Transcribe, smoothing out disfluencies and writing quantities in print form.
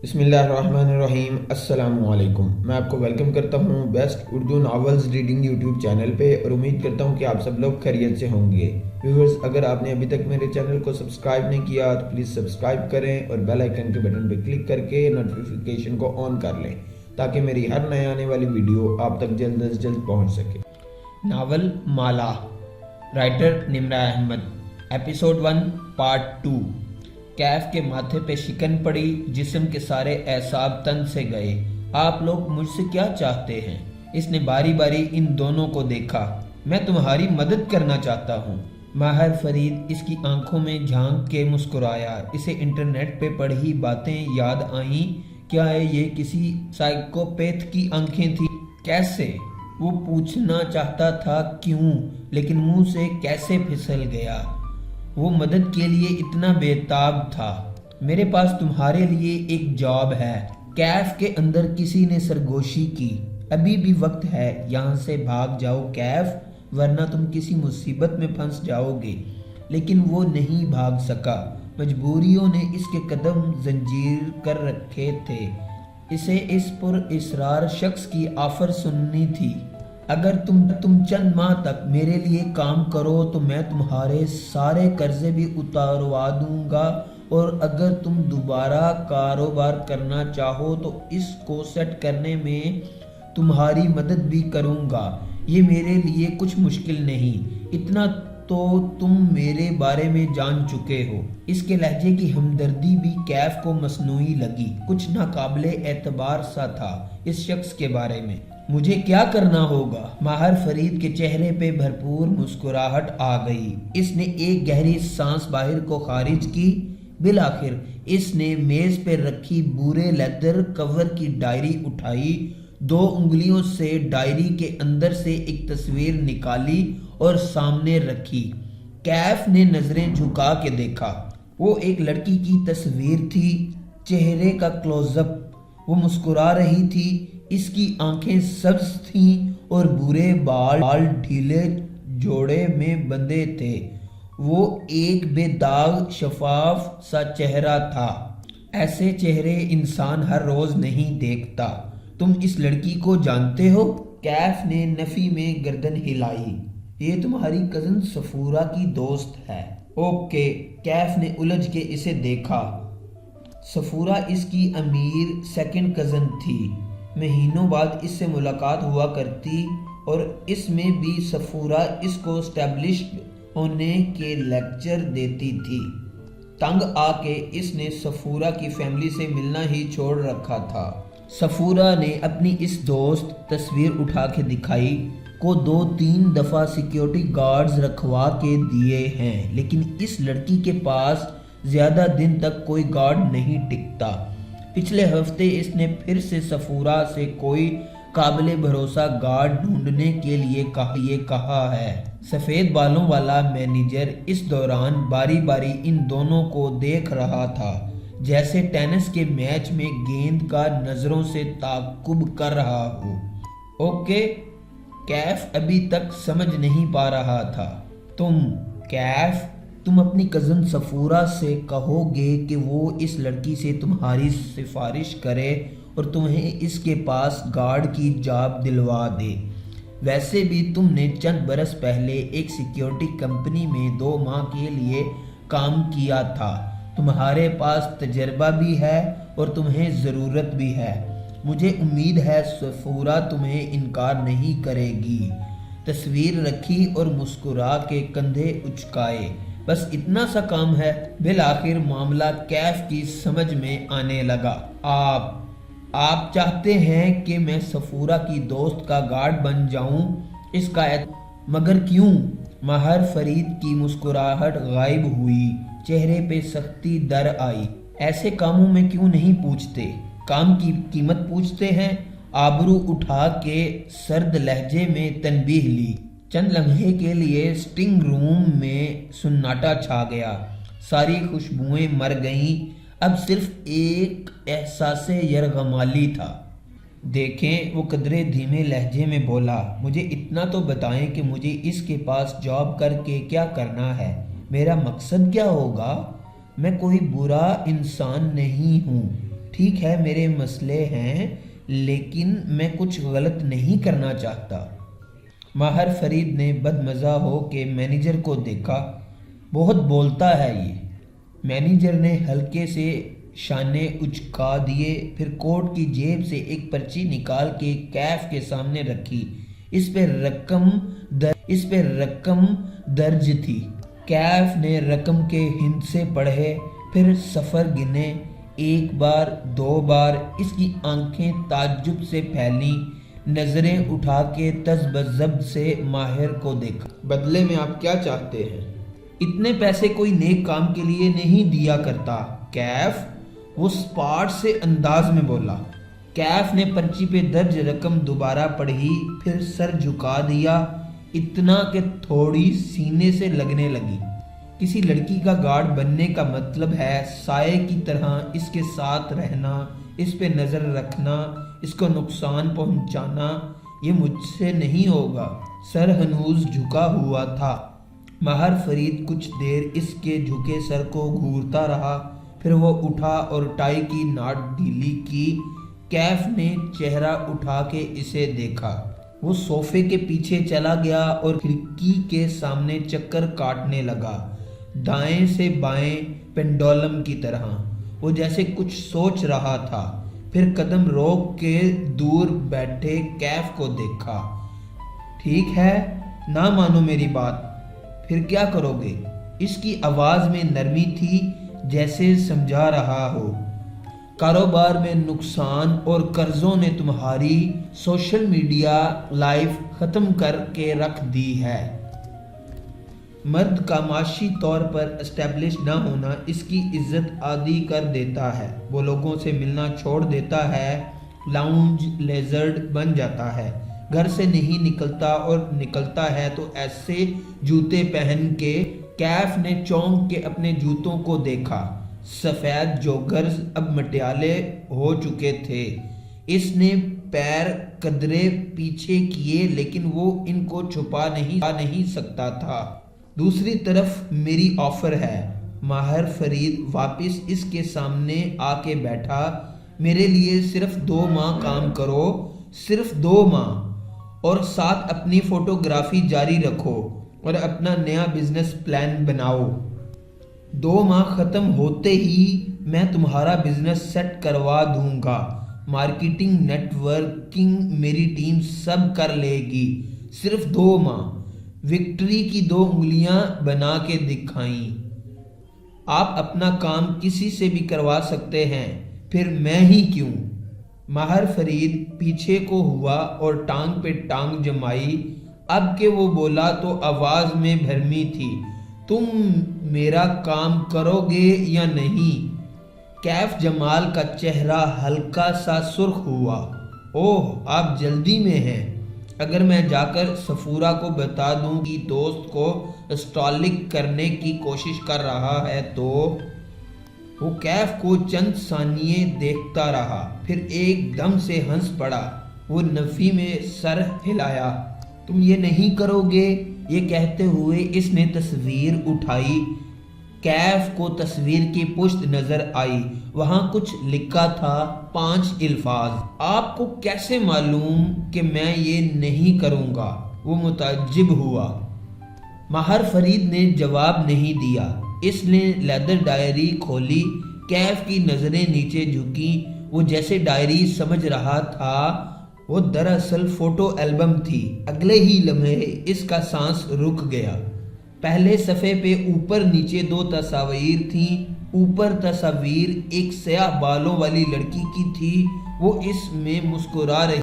بسم اللہ الرحمن الرحیم۔ السلام علیکم۔ میں آپ کو ویلکم کرتا ہوں best Urdu novels reading YouTube channel پہ، اور امید کرتا ہوں کہ آپ سب لوگ خیریت سے ہوں گے۔ ویورز، اگر آپ نے ابھی تک میرے چینل کو سبسکرائب نہیں کیا تو پلیز سبسکرائب کریں اور بیل آئیکن کے بٹن پہ کلک کر کے نوٹیفیکیشن کو آن کر لیں تاکہ میری ہر نئے آنے والی ویڈیو آپ تک جلد از جلد پہنچ سکے۔ ناول مالا، رائٹر نمرہ احمد، ایپیسوڈ 1 پارٹ 2۔ کیف کے ماتھے پہ شکن پڑی، جسم کے سارے اعصاب تن سے گئے۔ آپ لوگ مجھ سے کیا چاہتے ہیں؟ اس نے باری باری ان دونوں کو دیکھا۔ میں تمہاری مدد کرنا چاہتا ہوں۔ ماہر فرید اس کی آنکھوں میں جھانک کے مسکرایا۔ اسے انٹرنیٹ پہ پڑھی باتیں یاد آئیں۔ کیا یہ کسی سائیکوپیتھ کی آنکھیں تھیں؟ کیسے؟ وہ پوچھنا چاہتا تھا کیوں، لیکن منہ سے کیسے پھسل گیا۔ وہ مدد کے لیے اتنا بے تاب تھا۔ میرے پاس تمہارے لیے ایک جاب ہے۔ کیف کے اندر کسی نے سرگوشی کی۔ ابھی بھی وقت ہے، یہاں سے بھاگ جاؤ کیف، ورنہ تم کسی مصیبت میں پھنس جاؤ گے۔ لیکن وہ نہیں بھاگ سکا۔ مجبوریوں نے اس کے قدم زنجیر کر رکھے تھے۔ اسے اس پر اصرار شخص کی آفر سننی تھی۔ اگر تم چند ماہ تک میرے لیے کام کرو تو میں تمہارے سارے قرضے بھی اتاروا دوں گا، اور اگر تم دوبارہ کاروبار کرنا چاہو تو اس کو سیٹ کرنے میں تمہاری مدد بھی کروں گا۔ یہ میرے لیے کچھ مشکل نہیں، اتنا تو تم میرے بارے میں جان چکے ہو۔ اس کے لہجے کی ہمدردی بھی کیف کو مصنوعی لگی، کچھ ناقابل اعتبار سا تھا اس شخص کے بارے میں۔ مجھے کیا کرنا ہوگا؟ ماہر فرید کے چہرے پہ بھرپور مسکراہٹ آ گئی۔ اس نے ایک گہری سانس باہر کو خارج کی۔ بالآخر اس نے میز پہ رکھی بھورے لیدر کور کی ڈائری اٹھائی، 2 انگلیوں سے ڈائری کے اندر سے ایک تصویر نکالی اور سامنے رکھی۔ کیف نے نظریں جھکا کے دیکھا۔ وہ ایک لڑکی کی تصویر تھی، چہرے کا کلوز اپ۔ وہ مسکرا رہی تھی، اس کی آنکھیں سبز تھیں اور بھورے بال ڈھیلے جوڑے میں بندھے تھے۔ وہ ایک بے داغ شفاف سا چہرہ تھا۔ ایسے چہرے انسان ہر روز نہیں دیکھتا۔ تم اس لڑکی کو جانتے ہو؟ کیف نے نفی میں گردن ہلائی۔ یہ تمہاری کزن صفورہ کی دوست ہے۔ اوکے، کیف نے الجھ کے اسے دیکھا۔ صفورہ اس کی امیر سیکنڈ کزن تھی۔ مہینوں بعد اس سے ملاقات ہوا کرتی، اور اس میں بھی صفورہ اس کو اسٹیبلشڈ ہونے کے لیکچر دیتی تھی۔ تنگ آ کے اس نے صفورہ کی فیملی سے ملنا ہی چھوڑ رکھا تھا۔ صفورہ نے اپنی اس دوست تصویر اٹھا کے دکھائی کو 2-3 دفعہ سیکیورٹی گارڈز رکھوا کے دیے ہیں، لیکن اس لڑکی کے پاس زیادہ دن تک کوئی گارڈ نہیں ٹکتا۔ پچھلے ہفتے اس نے پھر سے صفورہ سے کوئی قابل بھروسہ گارڈ ڈھونڈنے کے لیے کہا ہے۔ سفید بالوں والا مینیجر اس دوران باری باری ان دونوں کو دیکھ رہا تھا، جیسے ٹینس کے میچ میں گیند کا نظروں سے تعاقب کر رہا ہو۔ اوکے، کیف ابھی تک سمجھ نہیں پا رہا تھا۔ تم اپنی کزن صفورہ سے کہو گے کہ وہ اس لڑکی سے تمہاری سفارش کرے اور تمہیں اس کے پاس گارڈ کی جاب دلوا دے۔ ویسے بھی تم نے چند برس پہلے ایک سیکیورٹی کمپنی میں 2 ماہ کے لیے کام کیا تھا۔ تمہارے پاس تجربہ بھی ہے اور تمہیں ضرورت بھی ہے۔ مجھے امید ہے صفورہ تمہیں انکار نہیں کرے گی۔ تصویر رکھی اور مسکرا کے کندھے اچکائے۔ بس اتنا سا کام ہے۔ بالآخر معاملہ کیف کی سمجھ میں آنے لگا۔ آپ چاہتے ہیں کہ میں صفورہ کی دوست کا گارڈ بن جاؤں؟ اس کا مگر کیوں؟ ماہر فرید کی مسکراہٹ غائب ہوئی، چہرے پہ سختی در آئی۔ ایسے کاموں میں کیوں نہیں پوچھتے؟ کام کی قیمت پوچھتے ہیں؟ آبرو اٹھا کے سرد لہجے میں تنبیہ لی۔ چند لمحے کے لیے سٹنگ روم میں سناٹا چھا گیا۔ ساری خوشبوئیں مر گئیں، اب صرف ایک احساس یرغمالی تھا۔ دیکھیں، وہ قدرے دھیمے لہجے میں بولا، مجھے اتنا تو بتائیں کہ مجھے اس کے پاس جاب کر کے کیا کرنا ہے؟ میرا مقصد کیا ہوگا؟ میں کوئی برا انسان نہیں ہوں، ٹھیک ہے میرے مسئلے ہیں لیکن میں کچھ غلط نہیں کرنا چاہتا۔ ماہر فرید نے بدمزہ ہو کے مینیجر کو دیکھا۔ بہت بولتا ہے یہ۔ مینیجر نے ہلکے سے شانے اچکا دیے، پھر کوٹ کی جیب سے ایک پرچی نکال کے کیف کے سامنے رکھی۔ اس پہ رقم درج تھی۔ کیف نے رقم کے ہندسے پڑھے، پھر صفر گنے، 1 بار 2 بار۔ اس کی آنکھیں تعجب سے پھیلیں، نظریں اٹھا کے تذبذب سے ماہر کو دیکھا۔ بدلے میں آپ کیا چاہتے ہیں؟ اتنے پیسے کوئی نیک کام کے لیے نہیں دیا کرتا کیف، وہ سپاٹ سے انداز میں بولا۔ کیف نے پرچی پہ درج رقم دوبارہ پڑھی، پھر سر جھکا دیا، اتنا کہ تھوڑی سینے سے لگنے لگی۔ کسی لڑکی کا گارڈ بننے کا مطلب ہے سائے کی طرح اس کے ساتھ رہنا، اس پہ نظر رکھنا، اس کو نقصان پہنچانا۔ یہ مجھ سے نہیں ہوگا۔ سر ہنوز جھکا ہوا تھا۔ ماہر فرید کچھ دیر اس کے جھکے سر کو گھورتا رہا، پھر وہ اٹھا اور ٹائی کی ناٹ ڈھیلی کی۔ کیف نے چہرہ اٹھا کے اسے دیکھا۔ وہ صوفے کے پیچھے چلا گیا اور کھڑکی کے سامنے چکر کاٹنے لگا، دائیں سے بائیں پینڈولم کی طرح۔ وہ جیسے کچھ سوچ رہا تھا، پھر قدم روک کے دور بیٹھے کیف کو دیکھا۔ ٹھیک ہے، نہ مانو میری بات، پھر کیا کرو گے؟ اس کی آواز میں نرمی تھی، جیسے سمجھا رہا ہو۔ کاروبار میں نقصان اور قرضوں نے تمہاری سوشل میڈیا لائف ختم کر کے رکھ دی ہے۔ مرد کا معاشی طور پر اسٹیبلش نہ ہونا اس کی عزت عادی کر دیتا ہے۔ وہ لوگوں سے ملنا چھوڑ دیتا ہے، لاؤنج لیزرڈ بن جاتا ہے، گھر سے نہیں نکلتا، اور نکلتا ہے تو ایسے جوتے پہن کے۔ کیف نے چونک کے اپنے جوتوں کو دیکھا۔ سفید جوگرز اب مٹیالے ہو چکے تھے۔ اس نے پیر قدرے پیچھے کیے، لیکن وہ ان کو چھپا نہیں سکتا تھا۔ دوسری طرف میری آفر ہے۔ ماہر فرید واپس اس کے سامنے آ کے بیٹھا۔ میرے لیے صرف 2 ماہ کام کرو، صرف 2 ماہ، اور ساتھ اپنی فوٹوگرافی جاری رکھو اور اپنا نیا بزنس پلان بناؤ۔ 2 ماہ ختم ہوتے ہی میں تمہارا بزنس سیٹ کروا دوں گا۔ مارکیٹنگ، نیٹ ورکنگ میری ٹیم سب کر لے گی۔ صرف 2 ماہ۔ وکٹری کی 2 انگلیاں بنا کے دکھائیں۔ آپ اپنا کام کسی سے بھی کروا سکتے ہیں، پھر میں ہی کیوں؟ ماہر فرید پیچھے کو ہوا اور ٹانگ پہ ٹانگ جمائی۔ اب کہ وہ بولا تو آواز میں بھرمی تھی۔ تم میرا کام کرو گے یا نہیں؟ کیف جمال کا چہرہ ہلکا سا سرخ ہوا۔ اوہ، آپ جلدی میں ہیں۔ اگر میں جا کر سفورہ کو بتا دوں کہ دوست کو اسٹالک کرنے کی کوشش کر رہا ہے تو؟ وہ کیف کو چند ثانیے دیکھتا رہا، پھر ایک دم سے ہنس پڑا۔ وہ نفی میں سر ہلایا۔ تم یہ نہیں کرو گے؟ یہ کہتے ہوئے اس نے تصویر اٹھائی۔ کیف کو تصویر کی پشت نظر آئی۔ وہاں کچھ لکھا تھا، 5 الفاظ۔ آپ کو کیسے معلوم کہ میں یہ نہیں کروں گا؟ وہ متعجب ہوا۔ ماہر فرید نے جواب نہیں دیا۔ اس نے لیدر ڈائری کھولی۔ کیف کی نظریں نیچے جھکیں۔ وہ جیسے ڈائری سمجھ رہا تھا، وہ دراصل فوٹو ایلبم تھی۔ اگلے ہی لمحے اس کا سانس رک گیا۔ پہلے صفحے پہ اوپر نیچے 2 تصاویر تھیں۔ اوپر تصویر ایک سیاہ بالوں والی لڑکی کی تھی۔ وہ اس میں مسکرا رہی